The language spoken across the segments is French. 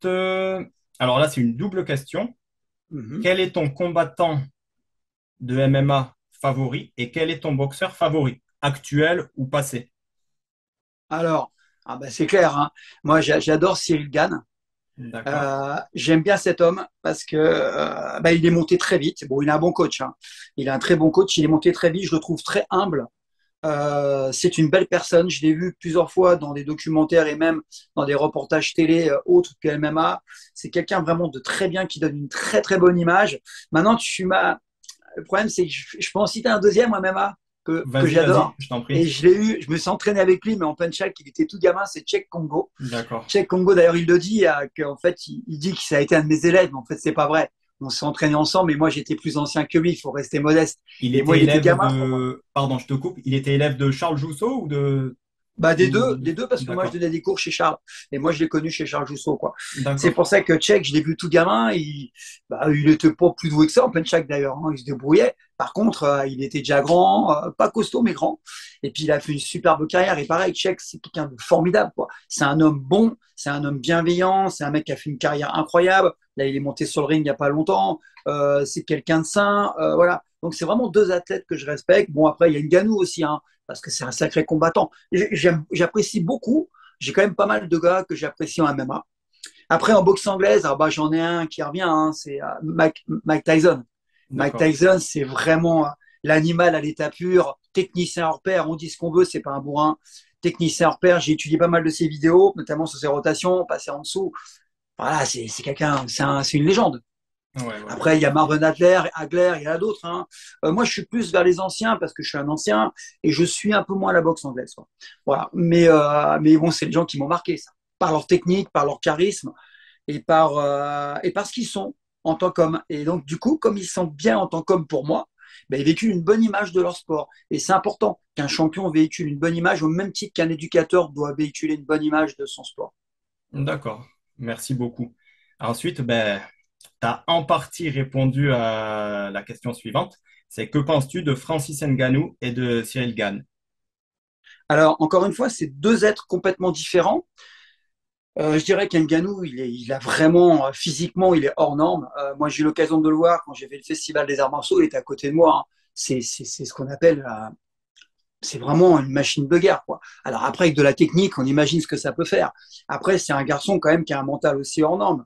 Alors là, c'est une double question. Mhm. Quel est ton combattant de MMA favori et quel est ton boxeur favori, actuel ou passé? Alors, c'est clair, hein. Moi, j'adore Cyril Gann. D'accord. J'aime bien cet homme parce que il est monté très vite. Bon, il a un bon coach, hein. Il a un très bon coach. Il est monté très vite. Je le trouve très humble. C'est une belle personne. Je l'ai vu plusieurs fois dans des documentaires et même dans des reportages télé autres que MMA. C'est quelqu'un vraiment de très bien qui donne une très très bonne image. Maintenant, le problème, c'est que je peux en citer un deuxième en MMA que Vas-y, vas-y, j'adore. je t'en Et prie. je l'ai eu, je me suis entraîné avec lui, mais en punch-up, il était tout gamin, c'est Cheikh Congo. D'accord. Cheikh Congo, d'ailleurs, il le dit, qu'en fait, il dit que ça a été un de mes élèves, mais en fait, c'est pas vrai. On s'est entraîné ensemble, mais moi, j'étais plus ancien que lui, il faut rester modeste. Il Et moi, était il était élève gamin pour moi. de... Pardon, je te coupe. Il était élève de Charles Jousseau ou de... Bah, ou- des deux, parce que moi, je D'accord. donnais des cours chez Charles. Et moi, je l'ai connu chez Charles Jousseau, quoi. C'est D'accord. pour ça que Tchèque, je l'ai vu tout gamin. Il était pas plus doué que ça, en plein Tchèque d'ailleurs, hein. Il se débrouillait. Par contre, il était déjà grand, pas costaud, mais grand. Et puis, il a fait une superbe carrière. Et pareil, Tchèque, c'est quelqu'un de formidable, quoi. C'est un homme bon, c'est un homme bienveillant, c'est un mec qui a fait une carrière incroyable. Là, il est monté sur le ring il n'y a pas longtemps. C'est quelqu'un de sain. Voilà. Donc, c'est vraiment deux athlètes que je respecte. Bon, après, il y a Ngannou aussi, hein, parce que c'est un sacré combattant. J'apprécie beaucoup. J'ai quand même pas mal de gars que j'apprécie en MMA. Après, en boxe anglaise, j'en ai un qui revient, hein, c'est Mike Tyson. Mike D'accord. Tyson, c'est vraiment l'animal à l'état pur, technicien hors pair. On dit ce qu'on veut, c'est pas un bourrin. Technicien hors pair, j'ai étudié pas mal de ses vidéos, notamment sur ses rotations, passer en dessous. Voilà, c'est quelqu'un, c'est une légende. Ouais, ouais. Après, il y a Marvin Hagler, il y en a d'autres, hein. Moi, je suis plus vers les anciens parce que je suis un ancien et je suis un peu moins la boxe anglaise, quoi. Voilà. Mais bon, c'est les gens qui m'ont marqué, ça. Par leur technique, par leur charisme et par ce qu'ils sont en tant qu'hommes. Et donc, du coup, comme ils sont bien en tant qu'hommes pour moi, ben, ils véhiculent une bonne image de leur sport. Et c'est important qu'un champion véhicule une bonne image au même titre qu'un éducateur doit véhiculer une bonne image de son sport. D'accord. Merci beaucoup. Ensuite, ben, tu as en partie répondu à la question suivante. C'est que penses-tu de Francis Ngannou et de Cyril Gane? Alors, encore une fois, c'est deux êtres complètement différents. Je dirais qu'Ngannou, il a vraiment, physiquement, il est hors norme. Moi, j'ai eu l'occasion de le voir quand j'ai fait le Festival des Arts Martiaux, il était à côté de moi, hein. C'est ce qu'on appelle, c'est vraiment une machine de guerre, quoi. Alors après, avec de la technique, on imagine ce que ça peut faire. Après, c'est un garçon quand même qui a un mental aussi hors norme,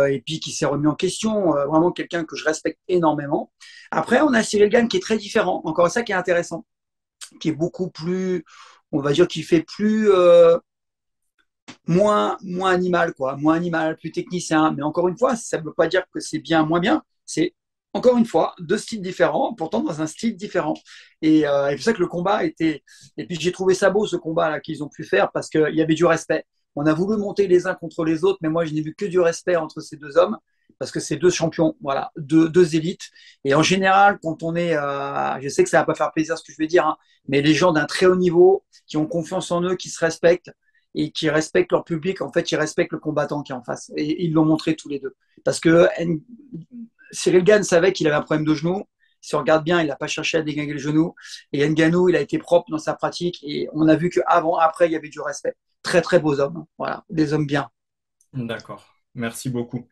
et puis qui s'est remis en question, vraiment quelqu'un que je respecte énormément. Après, on a Cyril Gane qui est très différent. Encore ça qui est intéressant, qui est beaucoup plus, on va dire, qui fait plus, moins animal, quoi, moins animal, plus technicien. Mais encore une fois, ça ne veut pas dire que c'est bien, moins bien. C'est encore une fois deux styles différents, pourtant dans un style différent. Et c'est pour ça que le combat était. Et puis j'ai trouvé ça beau ce combat là qu'ils ont pu faire parce qu'il y avait du respect. On a voulu monter les uns contre les autres, mais moi je n'ai vu que du respect entre ces deux hommes parce que c'est deux champions, voilà, deux élites. Et en général, quand on est, je sais que ça va pas faire plaisir ce que je vais dire, hein, mais les gens d'un très haut niveau qui ont confiance en eux, qui se respectent, et qui respectent leur public, en fait, ils respectent le combattant qui est en face. Et ils l'ont montré tous les deux. Parce que Cyril Gann savait qu'il avait un problème de genou. Si on regarde bien, il n'a pas cherché à déglinguer le genou. Et Ngannou, il a été propre dans sa pratique. Et on a vu qu'avant, après, il y avait du respect. Très, très beaux hommes, hein. Voilà, des hommes bien. D'accord. Merci beaucoup.